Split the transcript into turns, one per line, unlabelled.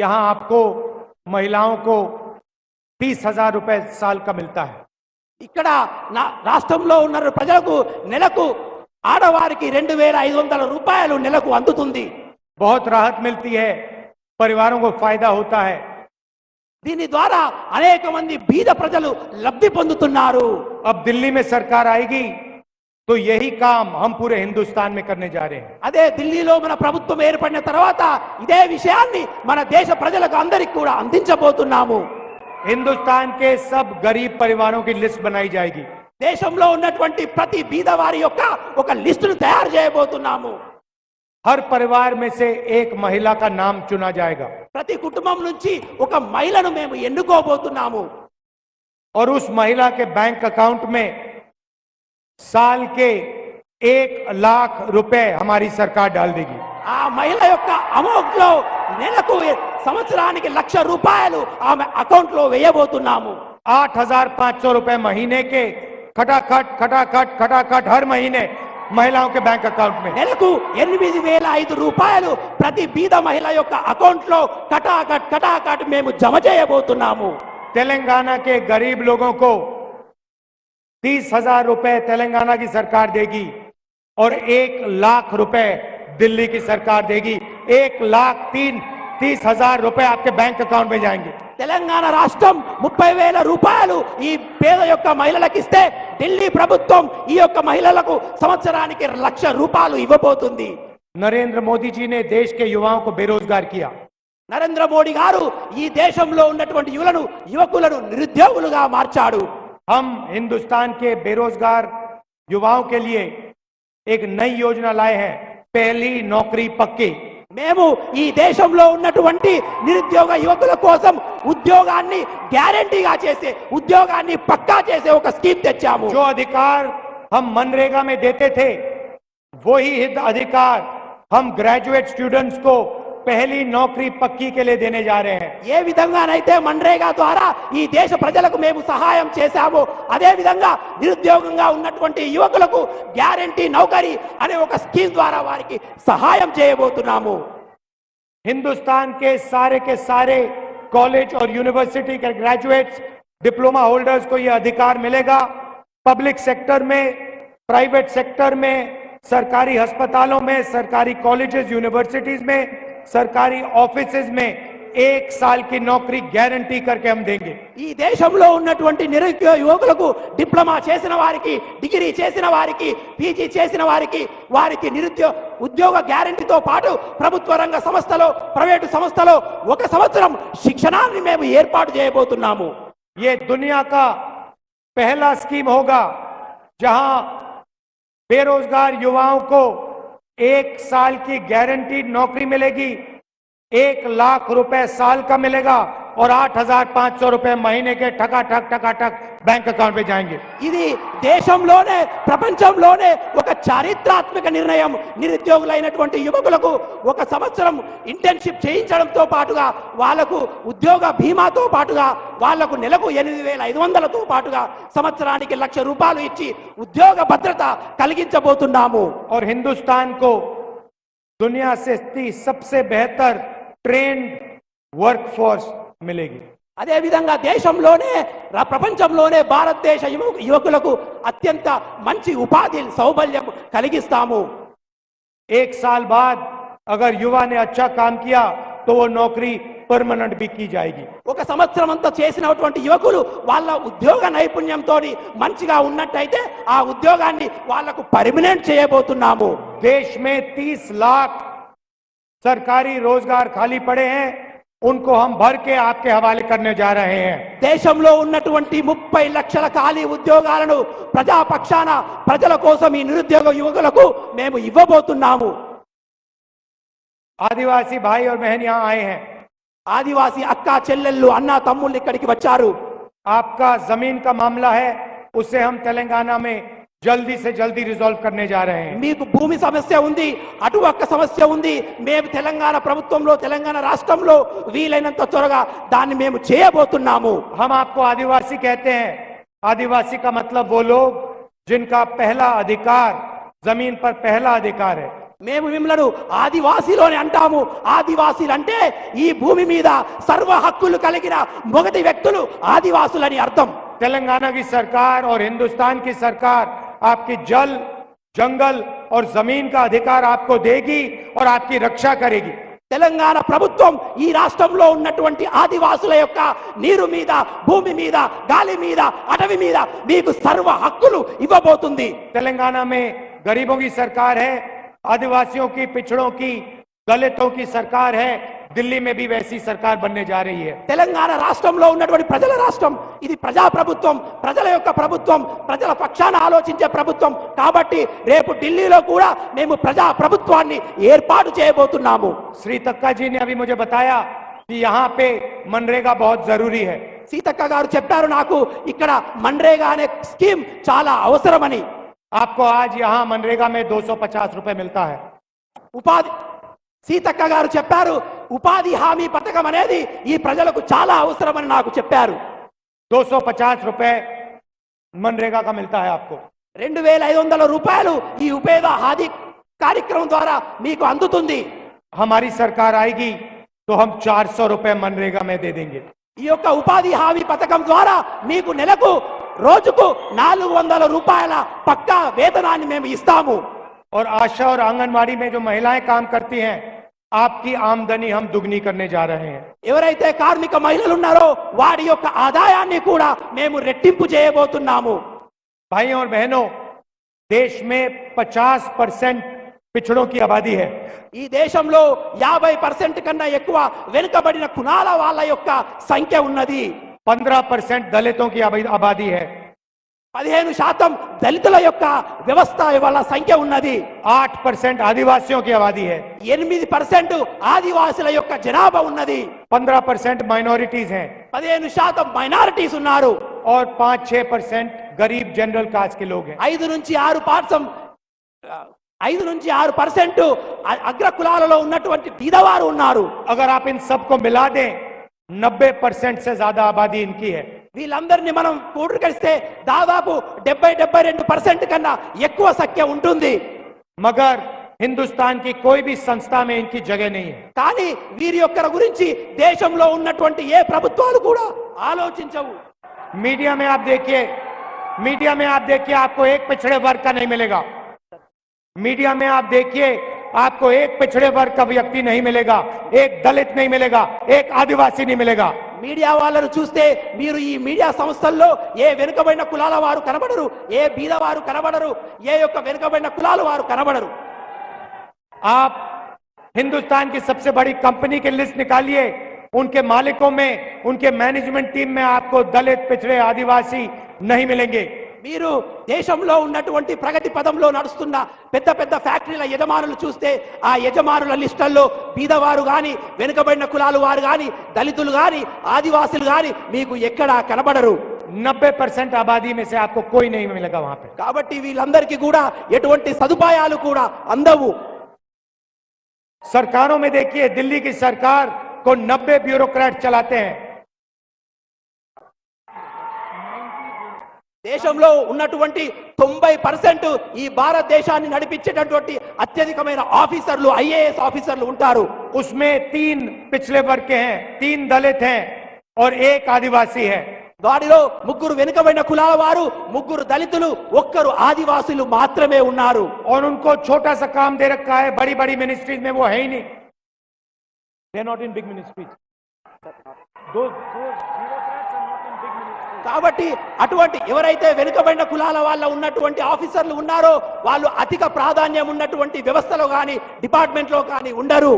यहाँ आपको महिलाओं को 30,000 रुपए साल का मिलता है।
ఇక్కడ రాష్ట్రంలో ఉన్న ప్రజలకు నెలకు ఆడవారికి 2500 రూపాయలు నెలకు అందుతుంది।
बहुत राहत मिलती है, परिवारों को फायदा होता है।
దీని ద్వారా అనేక మంది బీద ప్రజలు లబ్ధి పొందుతున్నారు।
अब दिल्ली में सरकार आएगी तो यही काम हम पूरे हिंदुस्तान में करने जा रहे हैं।
అదే ఢిల్లీలో మన ప్రభుత్వం ఏర్పడిన తర్వాత ఇదే విషయాన్ని మన దేశ ప్రజలకు అందరికీ కూడా అందించబోతున్నాము।
हिंदुस्तान के सब गरीब परिवारों की लिस्ट बनाई जाएगी।
దేశంలో ఉన్నటువంటి ప్రతి బీదవారి యొక్క ఒక లిస్టును తయారు చేయబోతున్నాము।
हर परिवार में से एक महिला का नाम चुना जाएगा
ప్రతి కుటుంబం నుంచి ఒక మహిళను మేము ఎన్నుకోబోతున్నాము।
और उस महिला के बैंक अकाउंट में साल के 1 लाख रुपए हमारी सरकार डाल देगी।
ఆ మహిళ యొక్క అమౌంట్ లో నెలకు సంవత్సరానికి 1,00,000 రూపాయలు ఆమె అకౌంట్ లో వేయబోతున్నాము।
8,500 रुपए महीने के खटाखट खटाखट खटाखट हर महीने महिलाओं के बैंक अकाउंट में।
నెలకు 8,500 రూపాయలు ప్రతి బీద మహిళ యొక్క అకౌంట్ లో కటాకట్ కటాకట్ మేము జమ చేయబోతున్నాము।
तेलंगाना के गरीब लोगों को 30,000 रुपए तेलंगाना की सरकार देगी और 1 लाख रुपए दिल्ली की सरकार देगी। 1,30,000 रुपए आपके बैंक अकाउंट में जाएंगे।
తెలంగాణ రాష్ట్రం 30,000 రూపాయలు ఈ పేద యొక్క మహిళలకు ఇస్తే ఢిల్లీ ప్రభుత్వం ఈ యొక్క మహిళలకు సంవత్సరానికి 1,00,000 రూపాయలు ఇవ్వబోతుంది।
नरेंद्र मोदी जी ने देश के युवाओं को बेरोजगार किया।
నరేంద్ర మోడీ గారు ఈ దేశంలో ఉన్నటువంటి యువకులను నిరుద్యోగులుగా మార్చాడు।
हम हिंदुस्तान के बेरोजगार युवाओं के लिए एक नई योजना लाए हैं, पहली नौकरी पक्की।
మేము ఈ దేశంలో ఉన్నటువంటి నిరుద్యోగ యువకుల కోసం ఉద్యోగాన్ని గ్యారెంటీగా చేసే ఉద్యోగాన్ని పక్కా చేసే ఒక స్కీమ్ తెచ్చాము।
जो अधिकार हम मनरेगा में देते थे वही अधिकार हम ग्रेजुएट स्टूडेंट्स को पहली नौकरी पक्की के लिए देने जा रहे हैं।
ఏ విధంగానైతే మన్రేగా ద్వారా ఈ దేశ ప్రజలకు మేము సహాయం చేశామో అదే విధంగా నిరుద్యోగంగా ఉన్నటువంటి యువకులకు గ్యారెంటీ నౌకరీ అనే ఒక స్కీమ్ ద్వారా వారికి సహాయం చేయబోతున్నాము।
हिंदुस्तान के सारे कॉलेज और यूनिवर्सिटी के ग्रेजुएट्स डिप्लोमा होल्डर्स को यह अधिकार मिलेगा। पब्लिक सेक्टर में, प्राइवेट सेक्टर में, सरकारी अस्पतालों में, सरकारी कॉलेजेस यूनिवर्सिटीज में, सरकारी ऑफिसेज में 1 साल की नौकरी गारंटी करके हम देंगे।
ఈ దేశంలో ఉన్నటువంటి నిరుద్యోగ యువకులకు డిప్లొమా చేసిన వారికి, డిగ్రీ చేసిన వారికి, పీజీ చేసిన వారికి ఉద్యోగ గ్యారెంటీతో పాటు ప్రభుత్వ రంగ సంస్థలో, ప్రైవేటు సంస్థలో 1 సంవత్సరం శిక్షణాన్ని మేము ఏర్పాటు చేయబోతున్నాము।
ये दुनिया का पहला स्कीम होगा जहां बेरोजगार युवाओं को 1 साल की गारंटीड नौकरी मिलेगी, 1 लाख रुपए साल का मिलेगा और 8,500 रुपए महीने के ठकाठक बैंक अकाउंट में जाएंगे।
ఇది దేశంలోనే ప్రపంచంలోనే ఒక చారిత్రాత్మక నిర్ణయం। నిరుద్యోగులైనటువంటి యువకులకు 1 సంవత్సరం ఇంటర్న్షిప్ చేయించడంతో పాటుగా వాళ్లకు ఉద్యోగ బీమాతో పాటుగా వాళ్లకు నెలకు 8,500తో పాటుగా సంవత్సరానికి 1,00,000 రూపాయలు ఇచ్చి ఉద్యోగ భద్రత కలిగించబోతున్నాము।
और हिंदुस्तान को दुनिया से सबसे बेहतर ट्रेंड वर्कफोर्स मिलेगी।
అదే విధంగా దేశంలోనే ప్రపంచంలోనే భారతదేశ యువకులకు అత్యంత మంచి ఉపాధి సౌబల్యం కలిగిస్తాము।
1 साल बाद अगर युवा ने अच्छा काम किया तो वो नौकरी परमानेंट भी की जाएगी।
1 సంవత్సరం అంతా చేసినటువంటి యువకులు వాళ్ళ ఉద్యోగ నైపుణ్యంతో మంచిగా ఉన్నట్టయితే ఆ ఉద్యోగాన్ని వాళ్ళకు పర్మనెంట్ చేయబోతున్నాము।
देश में 30 लाख सरकारी रोजगार खाली पड़े हैं, उनको हम भर के आपके हवाले करने जा रहे हैं।
దేశంలో ఉన్నటువంటి 30 లక్షల ఖాళీ ఉద్యోగాలను ప్రజాపక్షాన ప్రజల కోసం ఈ నిరుద్యోగ యువకులకు మేము ఇవ్వబోతున్నాము।
आदिवासी भाई और बहन यहाँ आए हैं।
ఆదివాసీ అక్క చెల్లెళ్ళు అన్న తమ్ముళ్ళు ఇక్కడికి వచ్చారు।
आपका जमीन का मामला है, उससे हम तेलंगाना में जल्दी से जल्दी रिजॉल्व करने जा रहे हैं।
మీకు భూమి సమస్య ఉంది, అటు ఒక్క సమస్య ఉంది, మేము తెలంగాణ ప్రభుత్వంలో తెలంగాణ రాష్ట్రంలో వీలైనంత త్వరగా దాన్ని మేము చేయబోతున్నాము।
हम आपको आदिवासी कहते हैं। आदिवासी का मतलब वो लोग जिनका पहला अधिकार, जमीन पर पहला अधिकार है।
మేము మిమ్మలను ఆదివాసీలోనే అంటాము. ఆదివాసీలు అంటే ఈ భూమి మీద సర్వ హక్కులు కలిగిన మొదటి వ్యక్తులు ఆదివాసులని అర్థం.
तेलंगाना की सरकार और हिंदुस्तान की सरकार आपकी जल, जंगल और जमीन का अधिकार आपको देगी और आपकी रक्षा करेगी।
తెలంగాణ ప్రభుత్వం ఈ రాష్ట్రంలో ఉన్నటువంటి ఆదివాసుల యొక్క నీరు మీద, భూమి మీద, గాలి మీద, అటవీ మీద మీకు సర్వ హక్కులు ఇవ్వబోతుంది.
तेलंगाना में गरीबों की सरकार है, आदिवासियों की, पिछड़ों की, दलितों की सरकार है। दिल्ली में भी वैसी सरकार बनने जा रही है।
తెలంగాణ రాష్ట్రంలో ఉన్నటువంటి ప్రజల రాష్ట్రం, ఇది ప్రజా ప్రభుత్వం, ప్రజల యొక్క ప్రభుత్వం, ప్రజల పక్షాన ఆలోచించే ప్రభుత్వం. కాబట్టి రేపు ఢిల్లీలో కూడా మేము ప్రజా ప్రభుత్వాన్ని ఏర్పాటు చేయబోతున్నాము.
श्री तक्का जी ने अभी मुझे बताया कि यहाँ पे मनरेगा बहुत जरूरी है।
సీతక్క గారు చెప్పారు నాకు ఇక్కడ మన్రేగా అనే స్కీమ్ చాలా అవసరమని.
आपको आज यहाँ मनरेगा में 250 रुपए मिलता है।
ఉపాధి సీతక్క గారు చెప్పారు ఉపాధి హామీ పథకం అనేది ఈ ప్రజలకు చాలా అవసరమని నాకు చెప్పారు.
250 रुपए मनरेगा का मिलता है आपको।
2500 రూపాయలు ఈ ఉపాధి హామీ కార్యక్రమం ద్వారా మీకు అందుతుంది.
हमारी सरकार आएगी तो हम 400 रुपए मनरेगा में दे देंगे।
ఈ యొక్క ఉపాధి హామీ పథకం ద్వారా మీకు నెలకు రోజుకు 400 రూపాయల పక్కా వేతనాన్ని మేము ఇస్తాము.
और आशा और आंगनवाड़ी में जो महिलाएं काम करती हैं, आपकी आमदनी हम दुगनी करने जा रहे हैं।
ఎవరైతే కార్మిక మహిళలు ఉన్నారో వారి యొక్క ఆదాయాన్ని కూడా మేము రెట్టింపు చేయబోతున్నాము.
भाइयों और बहनों, देश में 50% पिछड़ों की आबादी है।
ఈ దేశంలో 50% కన్నా ఎక్కువ వెనుకబడిన కులాల వాళ్ళ యొక్క సంఖ్య ఉన్నది.
15% दलितों की आबादी है।
15% దళితుల యొక్క వ్యవస్థ వాళ్ళ సంఖ్య ఉన్నది.
8% आदिवासियों की आबादी है।
8% ఆదివాసుల యొక్క జనాభా ఉన్నది.
15% माइनॉरिटीज हैं
15% మైనారిటీస్ ఉన్నారు.
और 5-6% गरीब जनरल कास्ट के लोग हैं।
5 నుంచి 6% అగ్ర కులాలలో ఉన్నటువంటి బీదవారు ఉన్నారు.
अगर आप इन सबको मिला दें, 90% से ज्यादा आबादी इनकी है।
వీళ్ళందరినీ మనం కూడగలిస్తే దాదాపు 70-72% కన్నా ఎక్కువ సంఖ్య ఉంటుంది.
मगर हिंदुस्तान की कोई भी संस्था में इनकी जगह नहीं है।
కానీ వీరి యొక్క గురించి దేశంలో ఉన్నటువంటి ఏ ప్రభుత్వాలు కూడా ఆలోచించవు.
मीडिया में आप देखिए आपको एक पिछड़े वर्ग का नहीं मिलेगा। मीडिया में आप देखिए आपको एक पिछड़े वर्ग का व्यक्ति नहीं मिलेगा, एक दलित नहीं मिलेगा, एक आदिवासी नहीं मिलेगा।
మీడియా వాళ్ళను చూస్తే మీరు ఈ మీడియా సంస్థల్లో ఏ వెనుకబడిన కులాల వారు కనబడరు, ఏ బీదవారు కనబడరు, ఏ యొక్క వెనుకబడిన కులాల వారు కనబడరు.
आप हिंदुस्तान की सबसे बड़ी कंपनी की लिस्ट निकालिए, उनके मालिकों में, उनके मैनेजमेंट टीम में आपको दलित, पिछड़े, आदिवासी नहीं मिलेंगे।
మీరు దేశంలో ఉన్నటువంటి ప్రగతి పదంలో నడుస్తున్న పెద్ద పెద్ద ఫ్యాక్టరీల యజమానులు చూస్తే ఆ యజమానుల లిస్టుల్లో బీదవారు గాని, వెనుకబడిన కులాలు వారు గాని, దళితులు గాని, ఆదివాసులు గాని మీకు ఎక్కడా కనబడరు.
90% आबादी में से आपको कोई नहीं मिलेगा वहां पे।
కాబట్టి వీళ్ళందరికీ కూడా ఎటువంటి సదుపాయాలు కూడా అందవు.
सरकारों में देखिए, दिल्ली की सरकार को 90 ब्यूरोक्रेट चलाते हैं।
దేశంలో ఉన్నటువంటి 90% ఈ భారతదేశాన్ని నడిపించేటటువంటి అత్యధికమైన ఆఫీసర్లు, ఐఏఎస్ ఆఫీసర్లు ఉంటారు.
उसमें 3 पिछले वर्ग के हैं, 3 दलित हैं और 1 आदिवासी है।
వారిలో 3 వెనుకబడిన కులాల వారు, 3 దళితులు, 1 ఆదివాసులు మాత్రమే ఉన్నారు.
और उनको छोटा सा काम दे रखा है, बड़ी बड़ी मिनिस्ट्रीज में वो है ही नहीं। They not in big ministries.
కాబట్టి అటువంటి ఎవరైతే వెనుకబడిన కులాల వాళ్ళ ఉన్నటువంటి ఆఫీసర్లు ఉన్నారో వాళ్ళు అధిక ప్రాధాన్యం ఉన్నటువంటి వ్యవస్థలో కానీ, డిపార్ట్మెంట్లో కానీ ఉండరు.